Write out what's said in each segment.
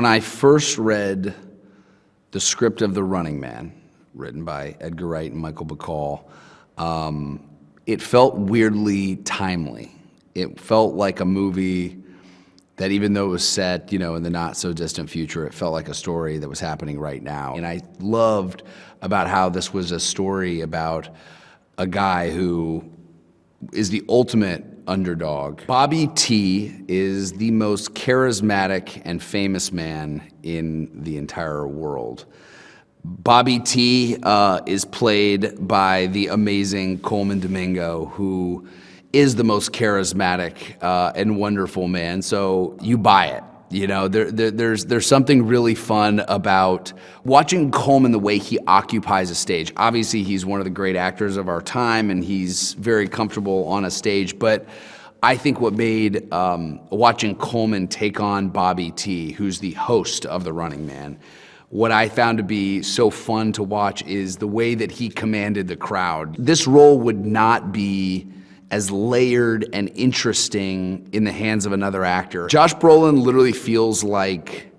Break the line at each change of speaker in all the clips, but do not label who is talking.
When I first read the script of The Running Man, written by Edgar Wright and Michael Bacall, it felt weirdly timely. It felt like a movie that, even though it was set, in the not so distant future, it felt like a story that was happening right now. And I loved about how this was a story about a guy who is the ultimate underdog. Bobby T is the most charismatic and famous man in the entire world. Bobby T is played by the amazing Colman Domingo, who is the most charismatic and wonderful man. So you buy it. There's something really fun about watching Colman, the way he occupies a stage. Obviously, he's one of the great actors of our time, and he's very comfortable on a stage. But I think what made watching Colman take on Bobby T, who's the host of The Running Man, what I found to be so fun to watch is the way that he commanded the crowd. This role would not be as layered and interesting in the hands of another actor. Josh Brolin literally feels like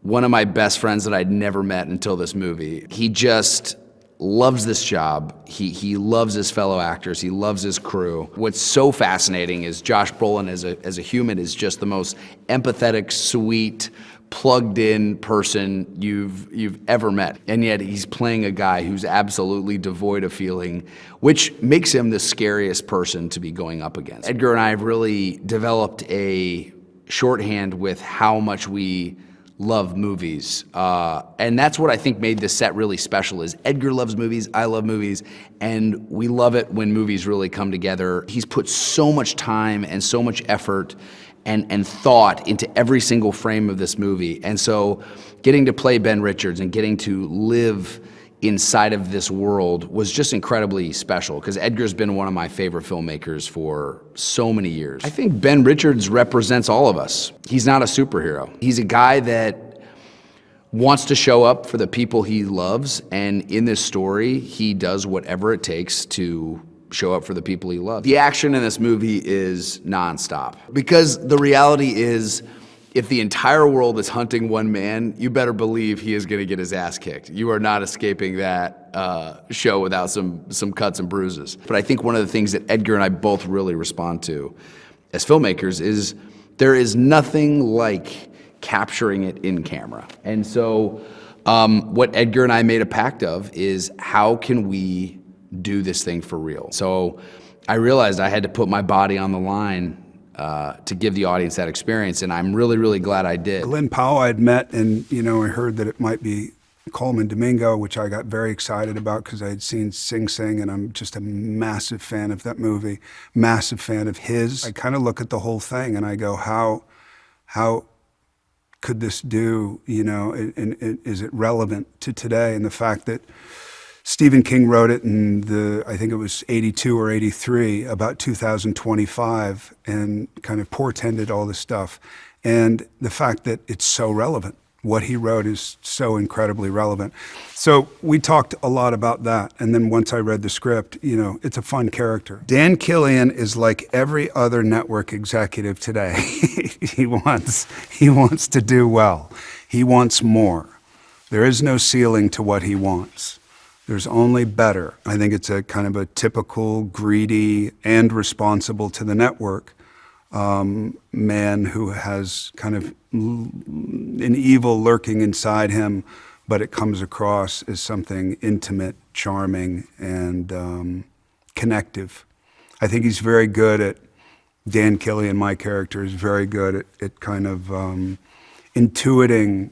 one of my best friends that I'd never met until this movie. He just loves this job. He loves his fellow actors. He loves his crew. What's so fascinating is Josh Brolin as a human is just the most empathetic, sweet, plugged-in person you've ever met. And yet he's playing a guy who's absolutely devoid of feeling, which makes him the scariest person to be going up against. Edgar and I have really developed a shorthand with how much we love movies. And that's what I think made this set really special is Edgar loves movies, I love movies, and we love it when movies really come together. He's put so much time and so much effort and thought into every single frame of this movie. And so getting to play Ben Richards and getting to live inside of this world was just incredibly special, because Edgar's been one of my favorite filmmakers for so many years. I think Ben Richards represents all of us. He's not a superhero. He's a guy that wants to show up for the people he loves, and in this story, he does whatever it takes to show up for the people he loves. The action in this movie is nonstop, because the reality is, if the entire world is hunting one man, you better believe he is going to get his ass kicked. You are not escaping that show without some cuts and bruises. But I think one of the things that Edgar and I both really respond to as filmmakers is there is nothing like capturing it in camera. And so what Edgar and I made a pact of is, how can we do this thing for real? So I realized I had to put my body on the line to give the audience that experience, and I'm really, really glad I did.
Glen Powell I'd met, and I heard that it might be Colman Domingo, which I got very excited about because I had seen Sing Sing, and I'm just a massive fan of that movie, massive fan of his. I kind of look at the whole thing and I go, how could this do, and is it relevant to today? And the fact that Stephen King wrote it in I think it was 82 or 83, about 2025, and kind of portended all this stuff. And the fact that it's so relevant. What he wrote is so incredibly relevant. So we talked a lot about that. And then once I read the script, it's a fun character. Dan Killian is like every other network executive today. He wants to do well. He wants more. There is no ceiling to what he wants. There's only better. I think it's a kind of a typical, greedy, and responsible to the network man who has kind of an evil lurking inside him, but it comes across as something intimate, charming, and connective. I think he's very good at, Dan Killian, my character, is very good at kind of intuiting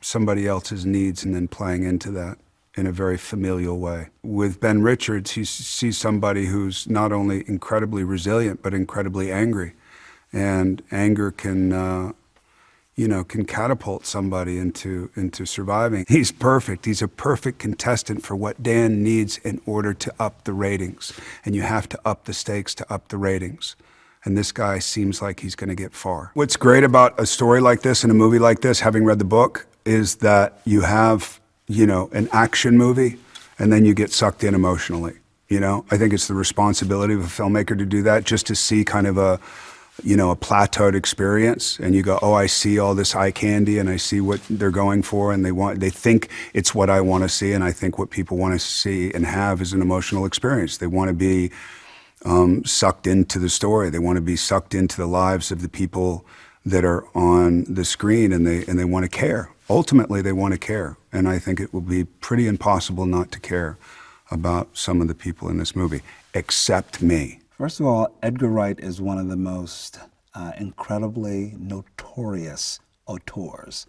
somebody else's needs and then playing into that in a very familial way. With Ben Richards, he sees somebody who's not only incredibly resilient, but incredibly angry. And anger can catapult somebody into surviving. He's perfect. He's a perfect contestant for what Dan needs in order to up the ratings. And you have to up the stakes to up the ratings. And this guy seems like he's going to get far. What's great about a story like this and a movie like this, having read the book, is that you have an action movie, and then you get sucked in emotionally. I think it's the responsibility of a filmmaker to do that, just to see kind of you know, a plateaued experience, and you go, oh, I see all this eye candy, and I see what they're going for, and they think it's what I want to see, and I think what people want to see and have is an emotional experience. They want to be sucked into the story. They want to be sucked into the lives of the people that are on the screen, and they want to care. Ultimately, they want to care, and I think it will be pretty impossible not to care about some of the people in this movie, except me.
First of all, Edgar Wright is one of the most incredibly notorious auteurs.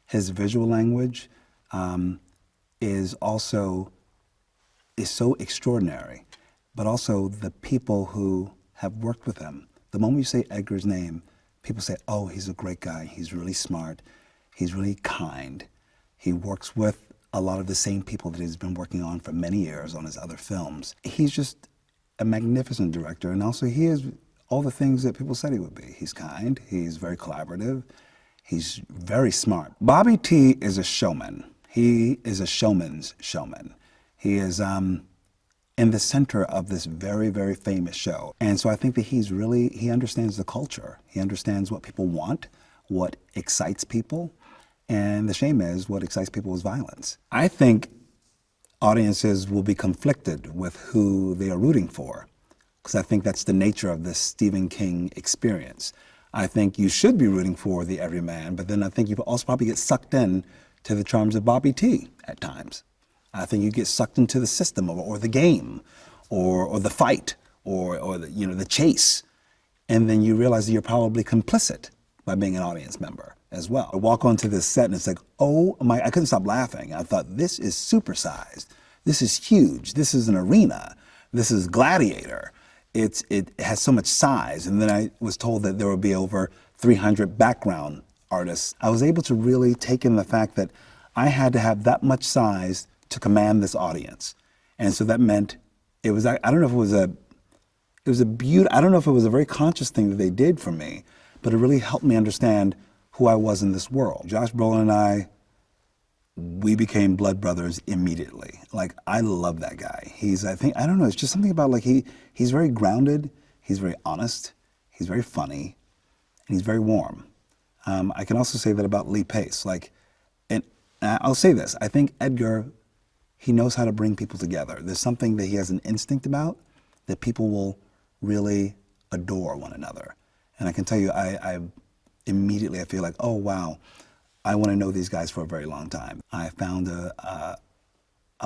His visual language is so extraordinary, but also the people who have worked with him. The moment you say Edgar's name, people say, oh, he's a great guy, he's really smart, he's really kind. He works with a lot of the same people that he's been working on for many years on his other films. He's just a magnificent director, and also he is all the things that people said he would be. He's kind, he's very collaborative, he's very smart. Bobby T is a showman. He is a showman's showman. He is in the center of this very, very famous show. And so I think that he understands the culture. He understands what people want, what excites people, and the shame is what excites people is violence. I think audiences will be conflicted with who they are rooting for, because I think that's the nature of this Stephen King experience. I think you should be rooting for the everyman, but then I think you also probably get sucked in to the charms of Bobby T at times. I think you get sucked into the system or the game or the fight or the chase, and then you realize that you're probably complicit by being an audience member as well. I walk onto this set and it's like, oh my, I couldn't stop laughing. I thought, this is supersized. This is huge. This is an arena. This is Gladiator. It has so much size. And then I was told that there would be over 300 background artists. I was able to really take in the fact that I had to have that much size to command this audience. And so that meant it was, I don't know if it was I don't know if it was a very conscious thing that they did for me, but it really helped me understand who I was in this world. Josh Brolin and I, we became blood brothers immediately. Like, I love that guy. I don't know, it's just something about, like, he's very grounded, he's very honest, he's very funny, and he's very warm. I can also say that about Lee Pace. And I'll say this, I think Edgar, he knows how to bring people together. There's something that he has an instinct about that people will really adore one another. And I can tell you, I immediately feel like, oh wow, I want to know these guys for a very long time. I found a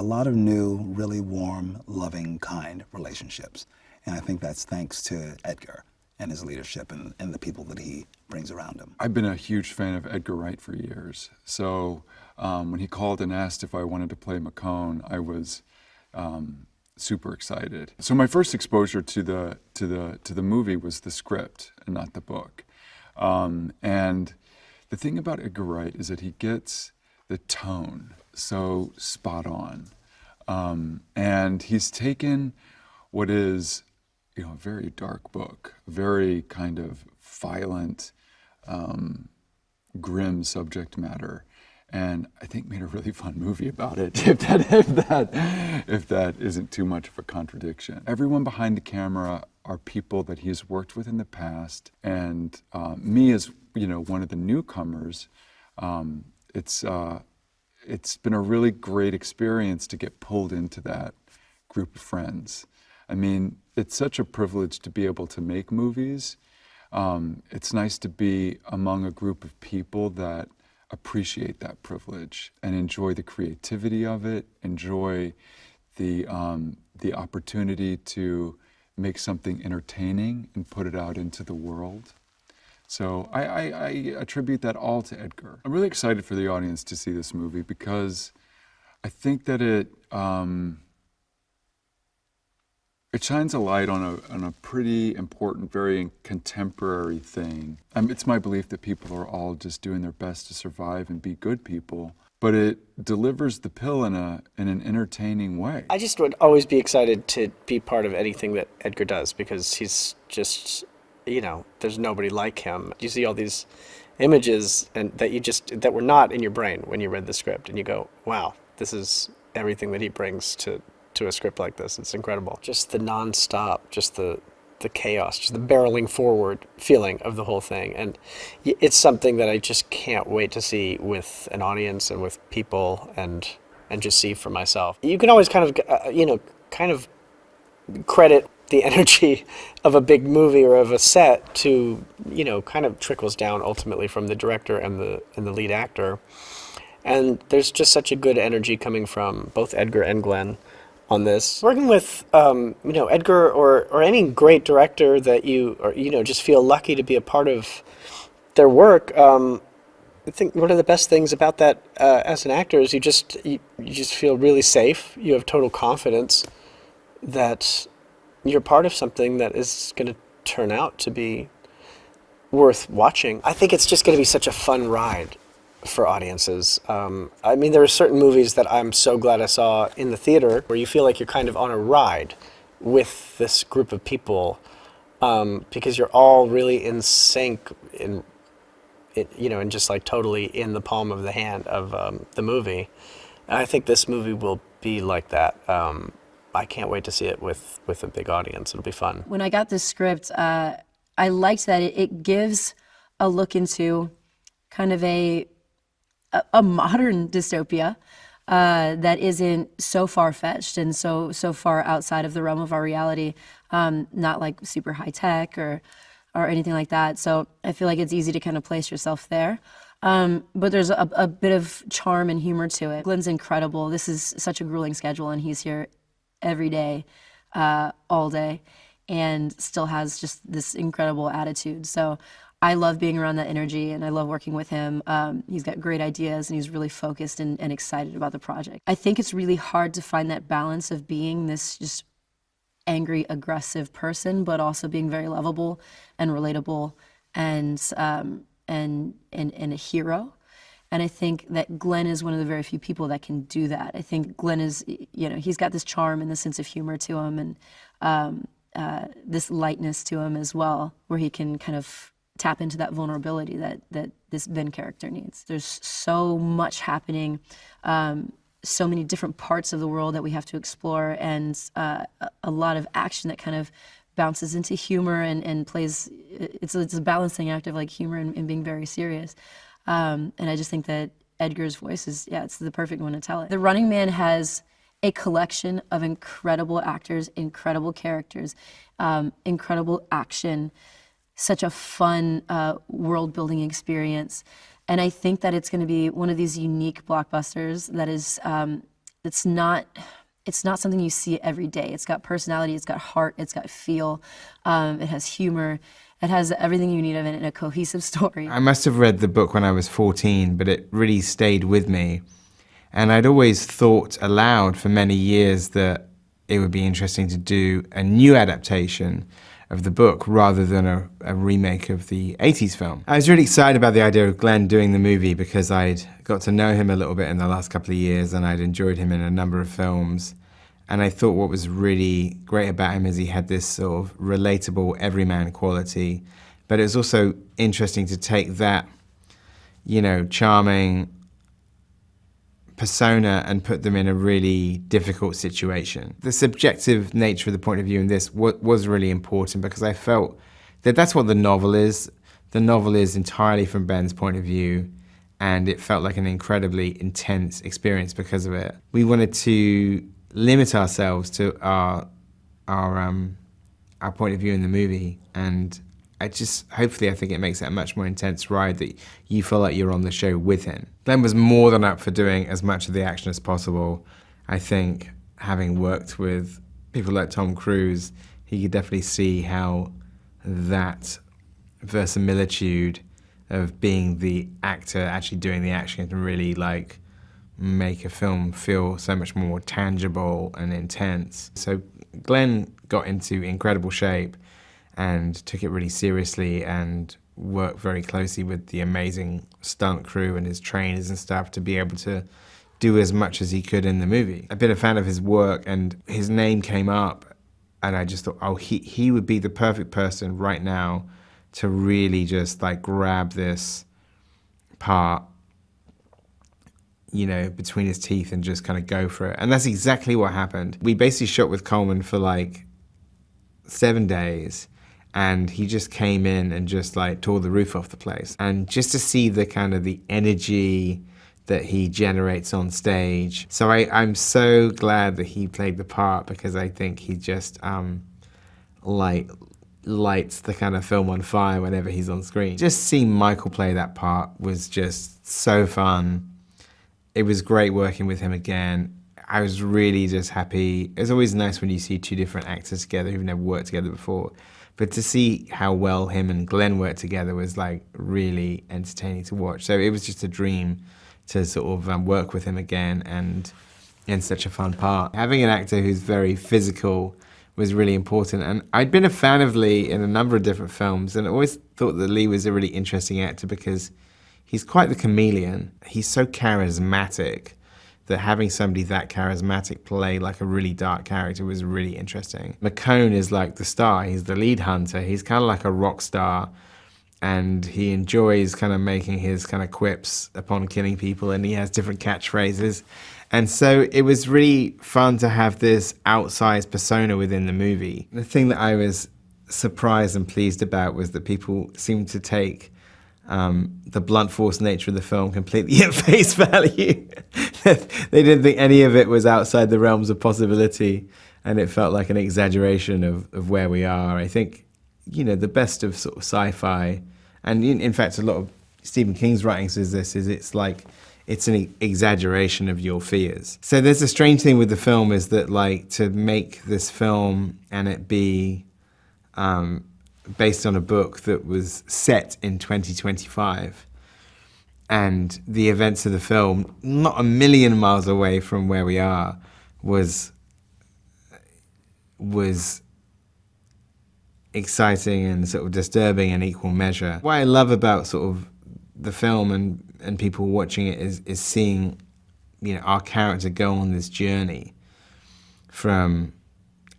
lot of new, really warm, loving, kind relationships. And I think that's thanks to Edgar and his leadership and the people that he brings around him.
I've been a huge fan of Edgar Wright for years. So when he called and asked if I wanted to play McCone, I was super excited. So my first exposure to the movie was the script and not the book. And the thing about Edgar Wright is that he gets the tone so spot on. And he's taken what is, a very dark book, very kind of violent, grim subject matter, and I think made a really fun movie about it, if that isn't too much of a contradiction. Everyone behind the camera are people that he's worked with in the past, and me as one of the newcomers, it's been a really great experience to get pulled into that group of friends. I mean, it's such a privilege to be able to make movies. It's nice to be among a group of people that appreciate that privilege and enjoy the creativity of it, enjoy the opportunity to make something entertaining and put it out into the world. So I attribute that all to Edgar. I'm really excited for the audience to see this movie because I think that it shines a light on a pretty important, very contemporary thing. It's my belief that people are all just doing their best to survive and be good people, but it delivers the pill in an entertaining way.
I just would always be excited to be part of anything that Edgar does because he's just, there's nobody like him. You see all these images and that were not in your brain when you read the script, and you go, wow, this is everything that he brings to a script like this. It's incredible. Just the nonstop, just the the chaos, just the barreling forward feeling of the whole thing. And it's something that I just can't wait to see with an audience and with people and just see for myself. You can always kind of credit the energy of a big movie or of a set to, kind of trickles down ultimately from the director and the lead actor. And there's just such a good energy coming from both Edgar and Glen on this. Working with, Edgar or any great director that just feel lucky to be a part of their work. I think one of the best things about that as an actor is you just feel really safe. You have total confidence that you're part of something that is going to turn out to be worth watching. I think it's just going to be such a fun ride for audiences. There are certain movies that I'm so glad I saw in the theater where you feel like you're kind of on a ride with this group of people because you're all really in sync and just like totally in the palm of the hand of the movie. And I think this movie will be like that. I can't wait to see it with a big audience. It'll be fun.
When I got this script, I liked that it gives a look into kind of a modern dystopia that isn't so far-fetched and so far outside of the realm of our reality, not like super high-tech or anything like that. So I feel like it's easy to kind of place yourself there. But there's a bit of charm and humor to it. Glen's incredible. This is such a grueling schedule, and he's here every day, all day, and still has just this incredible attitude. So I love being around that energy, and I love working with him. He's got great ideas, and he's really focused and excited about the project. I think it's really hard to find that balance of being this just angry, aggressive person, but also being very lovable and relatable and a hero. And I think that Glen is one of the very few people that can do that. I think Glen is, he's got this charm and this sense of humor to him, and this lightness to him as well, where he can kind of tap into that vulnerability that this Ben character needs. There's so much happening, so many different parts of the world that we have to explore, and a lot of action that kind of bounces into humor and plays, it's a balancing act of like humor and being very serious. And I just think that Edgar's voice is, it's the perfect one to tell it. The Running Man has a collection of incredible actors, incredible characters, incredible action, such a fun world-building experience. And I think that it's going to be one of these unique blockbusters that is, it's not something you see every day. It's got personality, it's got heart, it's got feel, it has humor. It has everything you need of it in a cohesive story.
I must have read the book when I was 14, but it really stayed with me. And I'd always thought aloud for many years that it would be interesting to do a new adaptation of the book rather than a remake of the 80s film. I was really excited about the idea of Glen doing the movie because I'd got to know him a little bit in the last couple of years, and I'd enjoyed him in a number of films. And I thought what was really great about him is he had this sort of relatable everyman quality, but it was also interesting to take that, charming persona and put them in a really difficult situation. The subjective nature of the point of view in this was really important because I felt that that's what the novel is. The novel is entirely from Ben's point of view, and it felt like an incredibly intense experience because of it. We wanted to limit ourselves to our point of view in the movie, and hopefully I think it makes it a much more intense ride that you feel like you're on the show with him. Glen was more than up for doing as much of the action as possible. I think having worked with people like Tom Cruise, he could definitely see how that verisimilitude of being the actor actually doing the action can really make a film feel so much more tangible and intense. So Glen got into incredible shape and took it really seriously and worked very closely with the amazing stunt crew and his trainers and stuff to be able to do as much as he could in the movie. I've been a fan of his work, and his name came up, and I just thought, he would be the perfect person right now to really just grab this part between his teeth and just kind of go for it. And that's exactly what happened. We basically shot with Colman for 7 days, and he just came in and just like tore the roof off the place. And just to see the kind of the energy that he generates on stage. So I'm so glad that he played the part, because I think he just lights the kind of film on fire whenever he's on screen. Just seeing Michael play that part was just so fun. It was great working with him again. I was really just happy. It's always nice when you see two different actors together who've never worked together before. But to see how well him and Glen worked together was like really entertaining to watch. So it was just a dream to sort of work with him again, and in such a fun part. Having an actor who's very physical was really important. And I'd been a fan of Lee in a number of different films, and I always thought that Lee was a really interesting actor because he's quite the chameleon. He's so charismatic that having somebody that charismatic play like a really dark character was really interesting. McCone is like the star. He's the lead hunter. He's kind of like a rock star, and he enjoys kind of making his kind of quips upon killing people, and he has different catchphrases. And so it was really fun to have this outsized persona within the movie. The thing that I was surprised and pleased about was that people seemed to take the blunt force nature of the film completely at face value. They didn't think any of it was outside the realms of possibility, and it felt like an exaggeration of where we are. I think, you know, the best of sort of sci-fi, and in fact a lot of Stephen King's writings is it's like, it's an exaggeration of your fears. So there's a strange thing with the film, is that like, to make this film and it be based on a book that was set in 2025, and the events of the film not a million miles away from where we are, was exciting and sort of disturbing in equal measure. What I love about sort of the film and people watching it is seeing, you know, our character go on this journey from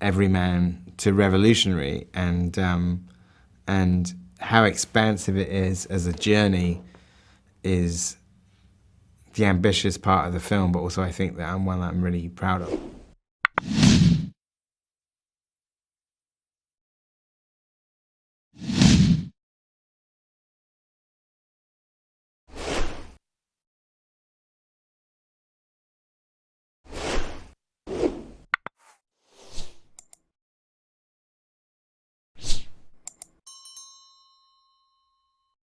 everyman to revolutionary, and how expansive it is as a journey is the ambitious part of the film, but also I think that one that I'm really proud of.